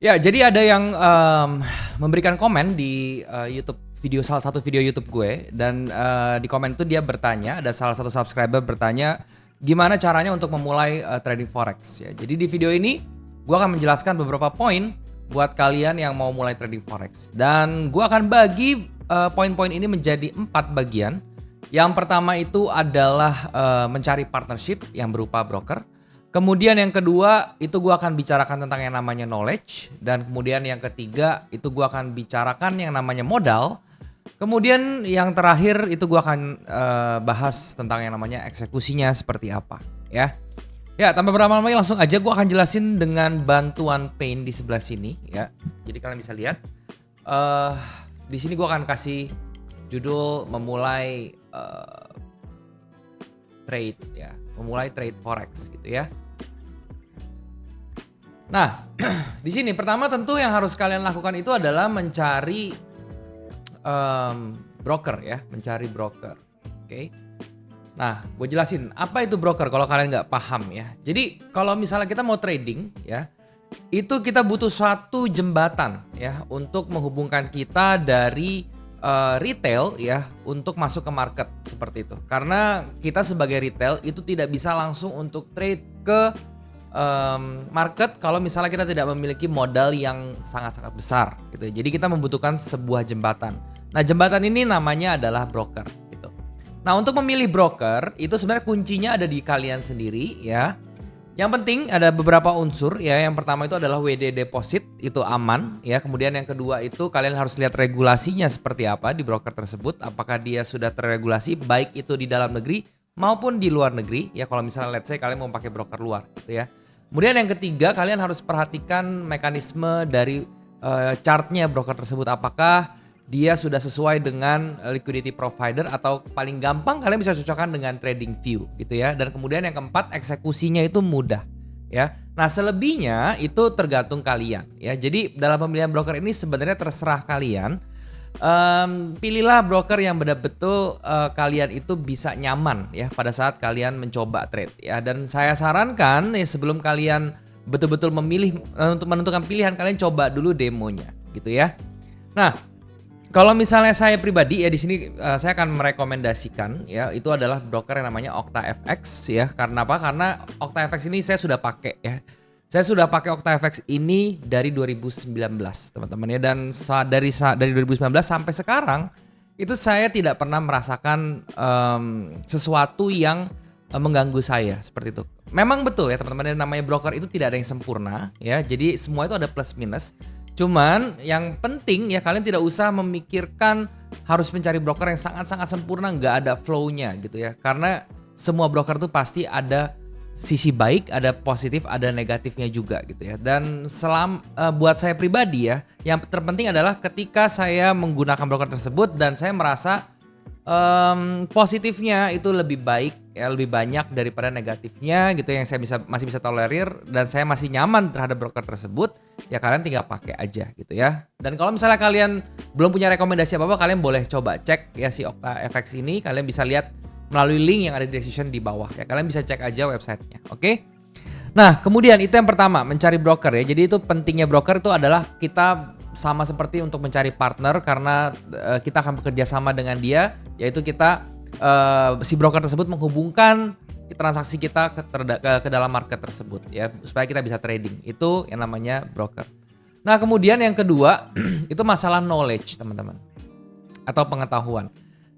Ya, jadi ada yang, memberikan komen di, YouTube salah satu video YouTube gue dan, di komen itu dia bertanya, ada salah satu subscriber bertanya, gimana caranya untuk memulai, trading forex ya. Jadi di video ini, gue akan menjelaskan beberapa poin buat kalian yang mau mulai trading forex dan gue akan bagi, poin-poin ini menjadi 4 bagian. Yang pertama itu adalah, mencari partnership yang berupa broker. Kemudian yang kedua, itu gua akan bicarakan tentang yang namanya knowledge, dan kemudian yang ketiga, itu gua akan bicarakan yang namanya modal. Kemudian yang terakhir, itu gua akan, bahas tentang yang namanya eksekusinya seperti apa, ya. Ya, tanpa berlama-lama lagi langsung aja gua akan jelasin dengan bantuan Paint di sebelah sini, ya. Jadi kalian bisa lihat, eee, di sini gua akan kasih judul memulai, trade ya, memulai trade forex gitu ya. Nah, di sini pertama tentu yang harus kalian lakukan itu adalah mencari, broker ya, mencari broker, oke. Nah, gue jelasin apa itu broker kalau kalian nggak paham ya. Jadi kalau misalnya kita mau trading ya, itu kita butuh suatu jembatan ya untuk menghubungkan kita dari, retail ya untuk masuk ke market seperti itu. Karena kita sebagai retail itu tidak bisa langsung untuk trade ke market kalau misalnya kita tidak memiliki modal yang sangat-sangat besar gitu ya. Jadi kita membutuhkan sebuah jembatan. Nah, jembatan ini namanya adalah broker gitu. Nah, untuk memilih broker itu sebenarnya kuncinya ada di kalian sendiri ya. Yang penting ada beberapa unsur ya. Yang pertama itu adalah WD deposit, itu aman ya. Kemudian yang kedua itu kalian harus lihat regulasinya seperti apa di broker tersebut, apakah dia sudah terregulasi baik itu di dalam negeri maupun di luar negeri ya. Kalau misalnya let's say kalian mau pakai broker luar gitu ya. Kemudian yang ketiga, kalian harus perhatikan mekanisme dari, chart-nya broker tersebut. Apakah dia sudah sesuai dengan liquidity provider atau paling gampang kalian bisa cocokkan dengan trading view gitu ya. Dan kemudian yang keempat, eksekusinya itu mudah ya. Nah, selebihnya itu tergantung kalian ya. Jadi dalam pemilihan broker ini sebenarnya terserah kalian. Pilihlah broker yang betul-betul, kalian itu bisa nyaman ya pada saat kalian mencoba trade ya, dan saya sarankan ya sebelum kalian betul-betul memilih, untuk menentukan pilihan, kalian coba dulu demonya gitu ya. Nah, kalau misalnya saya pribadi ya di sini, saya akan merekomendasikan ya itu adalah broker yang namanya OctaFX ya. Karena apa? Karena OctaFX ini saya sudah pakai ya. Saya sudah pakai OctaFX ini dari 2019 teman-teman ya, dan dari 2019 sampai sekarang itu saya tidak pernah merasakan, sesuatu yang, mengganggu saya seperti itu. Memang betul ya teman-teman, yang namanya broker itu tidak ada yang sempurna ya, jadi semua itu ada plus minus. Cuman yang penting ya kalian tidak usah memikirkan harus mencari broker yang sangat-sangat sempurna, nggak ada flow-nya gitu ya. Karena semua broker itu pasti ada sisi baik, ada positif, ada negatifnya juga gitu ya. Dan buat saya pribadi ya, yang terpenting adalah ketika saya menggunakan broker tersebut dan saya merasa, positifnya itu lebih baik ya, lebih banyak daripada negatifnya gitu, yang saya masih bisa tolerir dan saya masih nyaman terhadap broker tersebut, ya kalian tinggal pakai aja gitu ya. Dan kalau misalnya kalian belum punya rekomendasi apa-apa, kalian boleh coba cek ya si OctaFX ini, kalian bisa lihat melalui link yang ada di description di bawah ya. Kalian bisa cek aja websitenya, oke? Nah, kemudian itu yang pertama, mencari broker ya. Jadi itu pentingnya broker itu adalah kita sama seperti untuk mencari partner karena, kita akan bekerja sama dengan dia, yaitu kita, si broker tersebut menghubungkan transaksi kita ke dalam market tersebut ya, supaya kita bisa trading. Itu yang namanya broker. Nah, kemudian yang kedua, itu masalah knowledge, teman-teman, atau pengetahuan.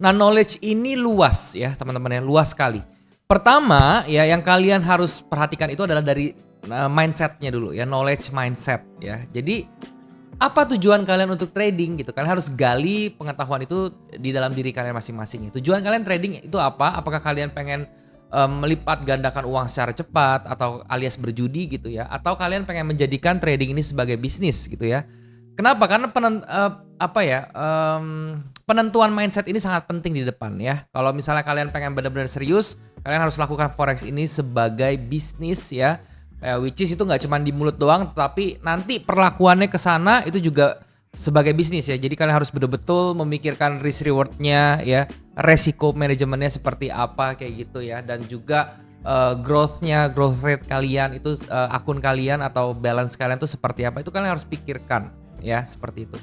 Nah, knowledge ini luas ya teman-teman ya, luas sekali. Pertama ya yang kalian harus perhatikan itu adalah dari, mindset-nya dulu ya, knowledge mindset ya. Jadi apa tujuan kalian untuk trading gitu, kalian harus gali pengetahuan itu di dalam diri kalian masing-masing. Tujuan kalian trading itu apa? Apakah kalian pengen, melipat gandakan uang secara cepat atau alias berjudi gitu ya, atau kalian pengen menjadikan trading ini sebagai bisnis gitu ya. Kenapa? Karena penentuan mindset ini sangat penting di depan ya. Kalau misalnya kalian pengen benar-benar serius, kalian harus lakukan forex ini sebagai bisnis ya. Which is itu nggak cuma di mulut doang, tetapi nanti perlakuannya ke sana itu juga sebagai bisnis ya. Jadi kalian harus betul-betul memikirkan risk rewardnya ya, resiko manajemennya seperti apa kayak gitu ya, dan juga growth rate kalian itu, akun kalian atau balance kalian tuh seperti apa, itu kalian harus pikirkan ya, seperti itu.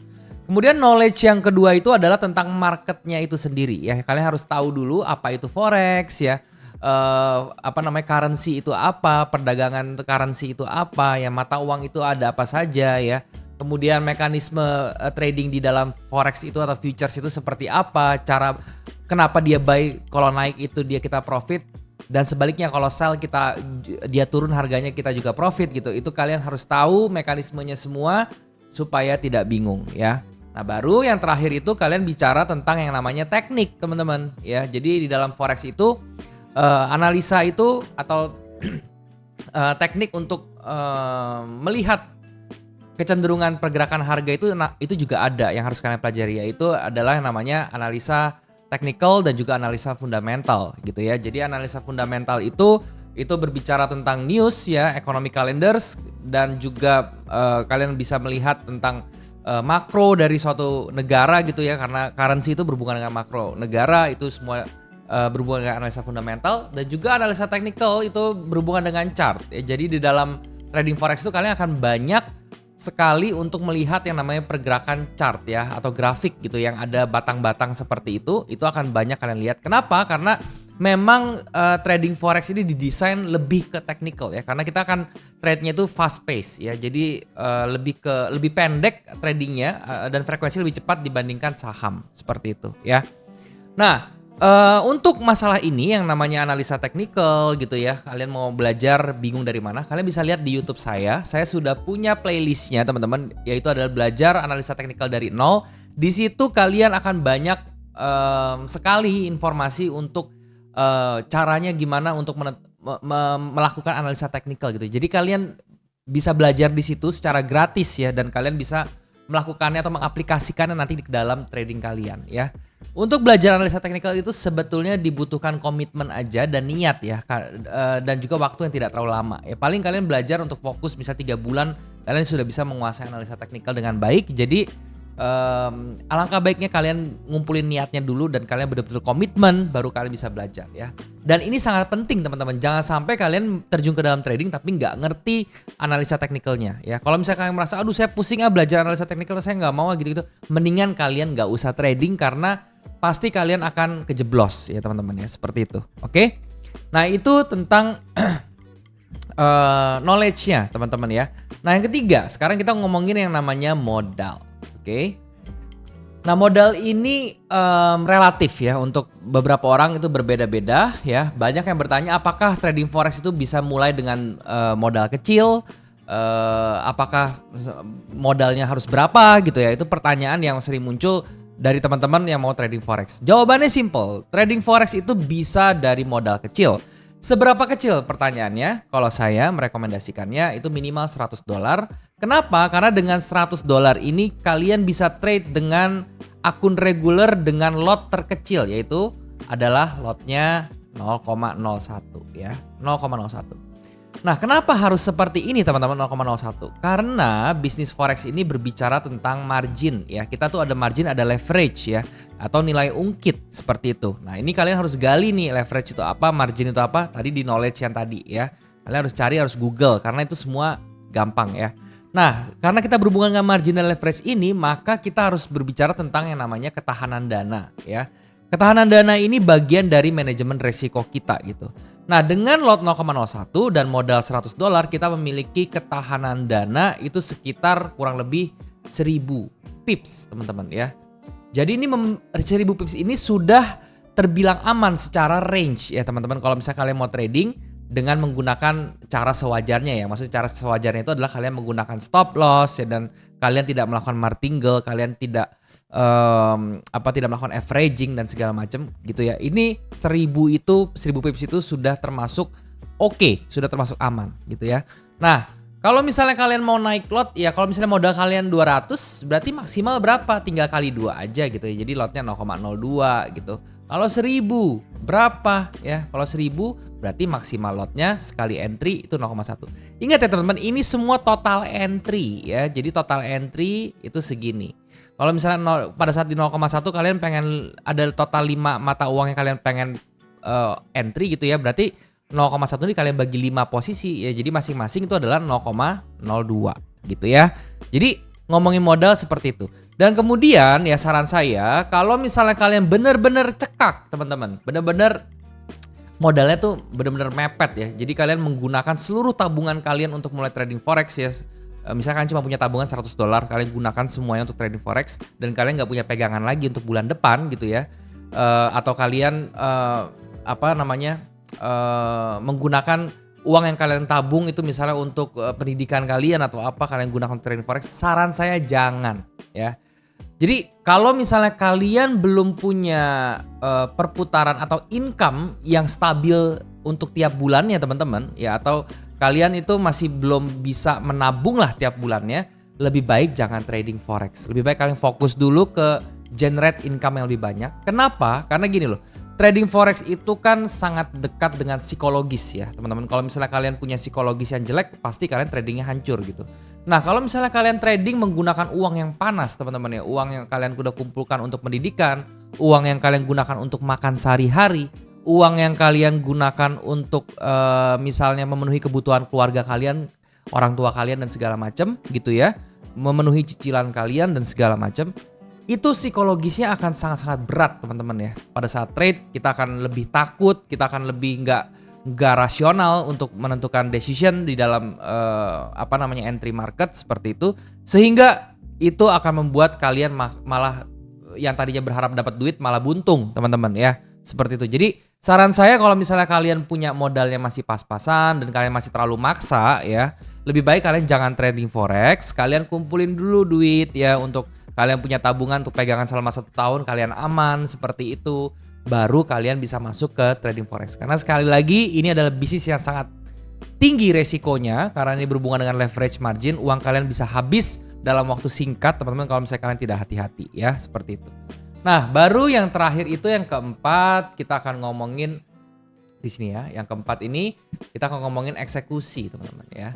Kemudian knowledge yang kedua itu adalah tentang marketnya itu sendiri ya. Kalian harus tahu dulu apa itu forex ya, apa namanya, currency itu apa, perdagangan currency itu apa, ya mata uang itu ada apa saja ya. Kemudian mekanisme trading di dalam forex itu atau futures itu seperti apa, cara kenapa dia buy kalau naik itu kita profit, dan sebaliknya kalau sell dia turun harganya kita juga profit gitu. Itu kalian harus tahu mekanismenya semua supaya tidak bingung ya. Nah, baru yang terakhir itu kalian bicara tentang yang namanya teknik, teman-teman ya. Jadi di dalam forex itu analisa itu atau teknik untuk melihat kecenderungan pergerakan harga itu juga ada yang harus kalian pelajari, yaitu adalah yang namanya analisa technical dan juga analisa fundamental gitu ya. Jadi analisa fundamental itu berbicara tentang news ya, economic calendars, dan juga kalian bisa melihat tentang makro dari suatu negara gitu ya, karena currency itu berhubungan dengan makro negara, itu semua berhubungan dengan analisa fundamental. Dan juga analisa technical itu berhubungan dengan chart ya. Jadi di dalam trading forex itu kalian akan banyak sekali untuk melihat yang namanya pergerakan chart ya, atau grafik gitu yang ada batang-batang seperti itu akan banyak kalian lihat. Kenapa? Karena memang trading forex ini didesain lebih ke technical ya, karena kita akan trade-nya itu fast pace ya. Jadi lebih pendek tradingnya dan frekuensi lebih cepat dibandingkan saham seperti itu ya. Nah, untuk masalah ini yang namanya analisa technical gitu ya, kalian mau belajar bingung dari mana, kalian bisa lihat di YouTube saya sudah punya playlistnya teman-teman, yaitu adalah belajar analisa technical dari nol. Di situ kalian akan banyak sekali informasi untuk caranya gimana untuk melakukan analisa technical gitu. Jadi kalian bisa belajar di situ secara gratis ya, dan kalian bisa melakukannya atau mengaplikasikannya nanti di dalam trading kalian ya. Untuk belajar analisa teknikal itu sebetulnya dibutuhkan komitmen aja dan niat ya, dan juga waktu yang tidak terlalu lama ya. Paling kalian belajar untuk fokus bisa 3 bulan, kalian sudah bisa menguasai analisa teknikal dengan baik. Jadi alangkah baiknya kalian ngumpulin niatnya dulu dan kalian benar-benar komitmen, baru kalian bisa belajar ya. Dan ini sangat penting teman-teman, jangan sampai kalian terjun ke dalam trading tapi nggak ngerti analisa teknikalnya ya. Kalau misalnya kalian merasa aduh saya pusing belajar analisa teknikal, saya nggak mau gitu-gitu, mendingan kalian nggak usah trading, karena pasti kalian akan kejeblos ya teman-teman ya, seperti itu. Oke? Nah, itu tentang knowledge-nya teman-teman ya. Nah, yang ketiga, sekarang kita ngomongin yang namanya modal. Oke. Nah, modal ini relatif ya, untuk beberapa orang itu berbeda-beda ya. Banyak yang bertanya apakah trading forex itu bisa mulai dengan modal kecil, apakah modalnya harus berapa gitu ya. Itu pertanyaan yang sering muncul dari teman-teman yang mau trading forex. Jawabannya simple, trading forex itu bisa dari modal kecil. Seberapa kecil pertanyaannya? Kalau saya merekomendasikannya itu minimal $100. Kenapa? Karena dengan $100 ini kalian bisa trade dengan akun reguler dengan lot terkecil, yaitu adalah lotnya 0,01 ya, 0,01. Nah, kenapa harus seperti ini teman-teman 0,01? Karena bisnis forex ini berbicara tentang margin ya. Kita tuh ada margin, ada leverage ya, atau nilai ungkit seperti itu. Nah, ini kalian harus gali nih, leverage itu apa, margin itu apa, tadi di knowledge yang tadi ya. Kalian harus cari, harus Google, karena itu semua gampang ya. Nah, karena kita berhubungan dengan margin dan leverage ini, maka kita harus berbicara tentang yang namanya ketahanan dana ya. Ketahanan dana ini bagian dari manajemen resiko kita gitu. Nah, dengan lot 0,01 dan modal $100, kita memiliki ketahanan dana itu sekitar kurang lebih 1000 pips, teman-teman ya. Jadi ini 1000 pips ini sudah terbilang aman secara range ya, teman-teman. Kalau misalnya kalian mau trading dengan menggunakan cara sewajarnya ya. Maksudnya cara sewajarnya itu adalah kalian menggunakan stop loss ya, dan kalian tidak melakukan martingale, kalian tidak tidak melakukan averaging dan segala macam gitu ya. Ini 1000 pips itu sudah termasuk oke, sudah termasuk aman gitu ya. Nah, kalau misalnya kalian mau naik lot ya, kalau misalnya modal kalian 200 berarti maksimal berapa? Tinggal kali 2 aja gitu ya. Jadi lotnya 0,02 gitu. Kalau 1000 berapa ya? Kalau 1000 berarti maksimal lotnya sekali entry itu 0,1. Ingat ya teman-teman, ini semua total entry ya. Jadi total entry itu segini. Kalau misalnya pada saat di 0,1 kalian pengen ada total 5 mata uang yang kalian pengen entry gitu ya, berarti 0,1 ini kalian bagi 5 posisi ya. Jadi masing-masing itu adalah 0,02 gitu ya. Jadi ngomongin modal seperti itu. Dan kemudian ya saran saya kalau misalnya kalian bener-bener cekak teman-teman, bener-bener modalnya tuh bener-bener mepet ya. Jadi kalian menggunakan seluruh tabungan kalian untuk mulai trading forex ya. Misalkan cuma punya tabungan $100, kalian gunakan semuanya untuk trading forex dan kalian nggak punya pegangan lagi untuk bulan depan gitu ya. Atau kalian menggunakan uang yang kalian tabung itu misalnya untuk pendidikan kalian atau apa kalian gunakan trading forex, saran saya jangan ya. Jadi kalau misalnya kalian belum punya perputaran atau income yang stabil untuk tiap bulannya teman-teman ya, atau kalian itu masih belum bisa menabung lah tiap bulannya, lebih baik jangan trading forex. Lebih baik kalian fokus dulu ke generate income yang lebih banyak. Kenapa? Karena gini loh, trading forex itu kan sangat dekat dengan psikologis ya teman-teman. Kalau misalnya kalian punya psikologis yang jelek, pasti kalian tradingnya hancur gitu. Nah kalau misalnya kalian trading menggunakan uang yang panas teman-teman ya, uang yang kalian udah kumpulkan untuk pendidikan, uang yang kalian gunakan untuk makan sehari-hari, uang yang kalian gunakan untuk misalnya memenuhi kebutuhan keluarga kalian, orang tua kalian dan segala macam gitu ya, memenuhi cicilan kalian dan segala macam, itu psikologisnya akan sangat-sangat berat teman-teman ya. Pada saat trade kita akan lebih takut, kita akan lebih nggak rasional untuk menentukan decision di dalam entry market seperti itu, sehingga itu akan membuat kalian malah yang tadinya berharap dapat duit malah buntung teman-teman ya, seperti itu. Jadi saran saya kalau misalnya kalian punya modalnya masih pas-pasan dan kalian masih terlalu maksa ya, lebih baik kalian jangan trading forex, kalian kumpulin dulu duit ya untuk kalian punya tabungan untuk pegangan selama 1 tahun, kalian aman seperti itu, baru kalian bisa masuk ke trading forex. Karena sekali lagi ini adalah bisnis yang sangat tinggi resikonya karena ini berhubungan dengan leverage margin, uang kalian bisa habis dalam waktu singkat teman-teman kalau misalnya kalian tidak hati-hati ya, seperti itu. Nah, baru yang terakhir itu yang keempat, kita akan ngomongin di sini ya. Yang keempat ini kita akan ngomongin eksekusi, teman-teman ya.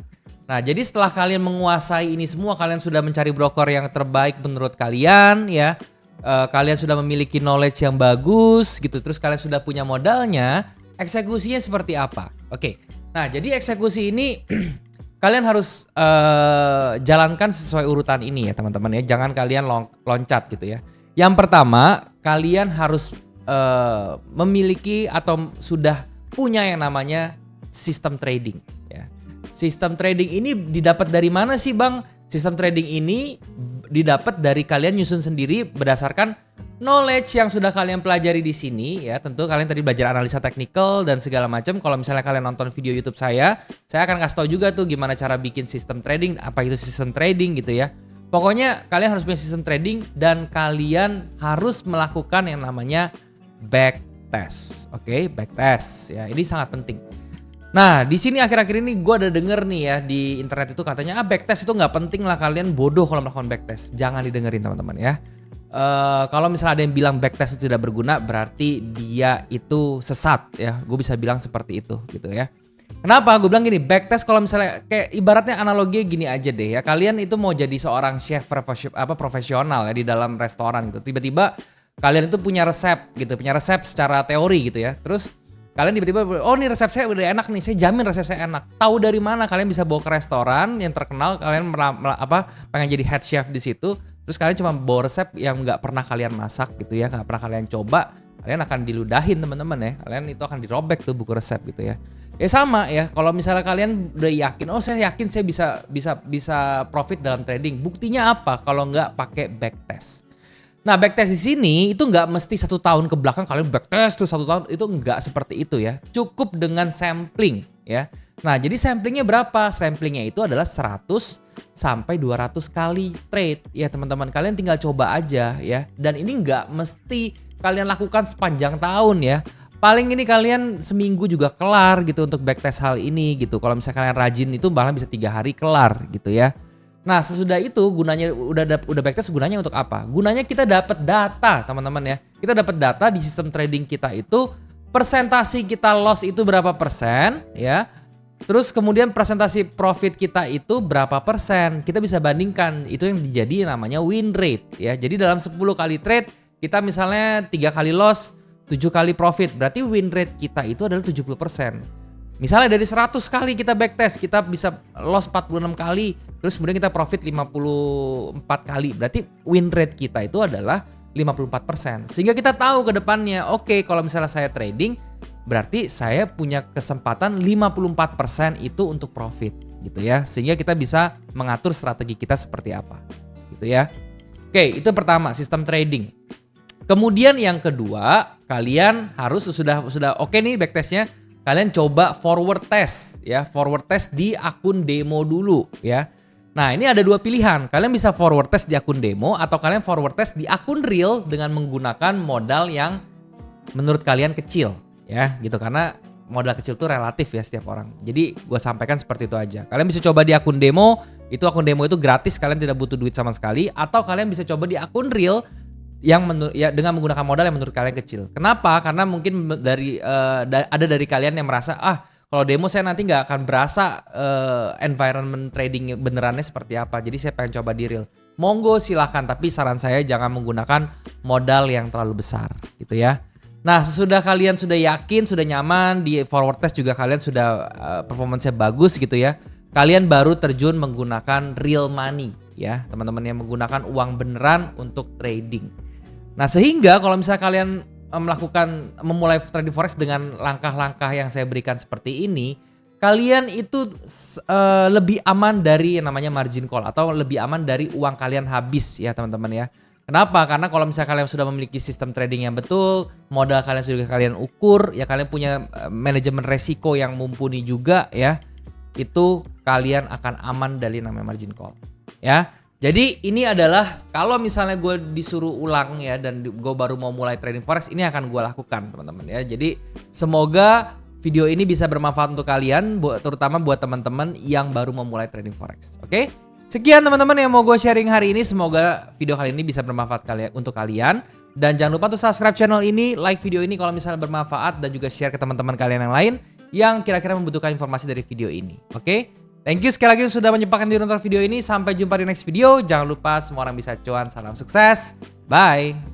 Nah, jadi setelah kalian menguasai ini semua, kalian sudah mencari broker yang terbaik menurut kalian ya. Kalian sudah memiliki knowledge yang bagus gitu. Terus kalian sudah punya modalnya, eksekusinya seperti apa? Oke. Nah, jadi eksekusi ini kalian harus jalankan sesuai urutan ini ya, teman-teman ya. Jangan kalian loncat gitu ya. Yang pertama, kalian harus memiliki atau sudah punya yang namanya sistem trading ya. Sistem trading ini didapat dari mana sih Bang? Sistem trading ini didapat dari kalian nyusun sendiri berdasarkan knowledge yang sudah kalian pelajari di sini ya. Tentu kalian tadi belajar analisa teknikal dan segala macam. Kalau misalnya kalian nonton video YouTube saya akan kasih tahu juga tuh gimana cara bikin sistem trading, apa itu sistem trading gitu ya. Pokoknya kalian harus punya sistem trading dan kalian harus melakukan yang namanya backtest. Oke, backtest ya. Ini sangat penting. Nah, di sini akhir-akhir ini gue ada denger nih ya di internet itu katanya backtest itu nggak penting lah, kalian bodoh kalau melakukan backtest. Jangan didengerin teman-teman ya. Kalau misalnya ada yang bilang backtest itu tidak berguna, berarti dia itu sesat ya. Gue bisa bilang seperti itu gitu ya. Kenapa? Gue bilang gini, backtest kalau misalnya kayak ibaratnya analoginya gini aja deh ya. Kalian itu mau jadi seorang chef profesional ya di dalam restoran gitu. Tiba-tiba kalian itu punya resep gitu, punya resep secara teori gitu ya. Terus kalian tiba-tiba, oh ini resep saya udah enak nih, saya jamin resep saya enak. Tahu dari mana kalian bisa bawa ke restoran yang terkenal, kalian pengen jadi head chef di situ, terus kalian cuma bawa resep yang nggak pernah kalian masak gitu ya, nggak pernah kalian coba, kalian akan diludahin teman-teman ya, kalian itu akan dirobek tuh buku resep gitu ya. Ya sama ya, kalau misalnya kalian udah yakin, oh saya yakin saya bisa profit dalam trading, buktinya apa kalau nggak pakai backtest? Nah, backtest di sini itu nggak mesti 1 tahun ke belakang kalian backtest tuh 1 tahun, itu nggak seperti itu ya. Cukup dengan sampling ya. Nah, jadi samplingnya berapa? Samplingnya itu adalah 100 sampai 200 kali trade ya teman-teman. Kalian tinggal coba aja ya. Dan ini nggak mesti kalian lakukan sepanjang tahun ya. Paling ini kalian seminggu juga kelar gitu untuk backtest hal ini gitu. Kalau misalnya kalian rajin itu bahkan bisa 3 hari kelar gitu ya. Nah, sesudah itu gunanya udah backtest, gunanya untuk apa? Gunanya kita dapat data, teman-teman ya. Kita dapat data di sistem trading kita itu persentasi kita loss itu berapa persen ya. Terus kemudian persentasi profit kita itu berapa persen. Kita bisa bandingkan, itu yang dijadi namanya win rate ya. Jadi dalam 10 kali trade kita misalnya 3 kali loss, 7 kali profit. Berarti win rate kita itu adalah 70%. Misalnya dari 100 kali kita backtest, kita bisa loss 46 kali, terus kemudian kita profit 54 kali. Berarti win rate kita itu adalah 54%. Sehingga kita tahu ke depannya, oke, kalau misalnya saya trading, berarti saya punya kesempatan 54% itu untuk profit gitu ya. Sehingga kita bisa mengatur strategi kita seperti apa gitu ya. Oke, itu pertama, sistem trading. Kemudian yang kedua, kalian harus sudah oke nih backtestnya, kalian coba forward test ya, forward test di akun demo dulu ya. Nah, ini ada dua pilihan. Kalian bisa forward test di akun demo atau kalian forward test di akun real dengan menggunakan modal yang menurut kalian kecil ya, gitu. Karena modal kecil tuh relatif ya setiap orang. Jadi gue sampaikan seperti itu aja. Kalian bisa coba di akun demo, akun demo itu gratis, kalian tidak butuh duit sama sekali. Atau kalian bisa coba di akun real yang dengan menggunakan modal yang menurut kalian kecil. Kenapa? Karena mungkin ada dari kalian yang merasa kalau demo saya nanti nggak akan berasa environment trading benerannya seperti apa. Jadi saya pengen coba di real. Monggo silahkan, tapi saran saya jangan menggunakan modal yang terlalu besar gitu ya. Nah, sesudah kalian sudah yakin, sudah nyaman, di forward test juga kalian sudah performance-nya bagus gitu ya. Kalian baru terjun menggunakan real money ya, teman-teman, yang menggunakan uang beneran untuk trading. Nah, sehingga kalau misalnya kalian memulai trading forex dengan langkah-langkah yang saya berikan seperti ini, kalian itu lebih aman dari yang namanya margin call atau lebih aman dari uang kalian habis ya teman-teman ya. Kenapa? Karena kalau misalnya kalian sudah memiliki sistem trading yang betul, modal kalian sudah kalian ukur, ya kalian punya manajemen resiko yang mumpuni juga ya, itu kalian akan aman dari namanya margin call ya. Jadi ini adalah kalau misalnya gue disuruh ulang ya dan gue baru mau mulai trading forex, ini akan gue lakukan teman-teman ya. Jadi semoga video ini bisa bermanfaat untuk kalian, terutama buat teman-teman yang baru mau mulai trading forex. Oke? Sekian teman-teman yang mau gue sharing hari ini. Semoga video kali ini bisa bermanfaat untuk kalian. Dan jangan lupa untuk subscribe channel ini, like video ini kalau misalnya bermanfaat, dan juga share ke teman-teman kalian yang lain yang kira-kira membutuhkan informasi dari video ini. Oke? Thank you sekali lagi sudah menyempatkan diri nonton video ini. Sampai jumpa di next video. Jangan lupa semua orang bisa cuan. Salam sukses. Bye.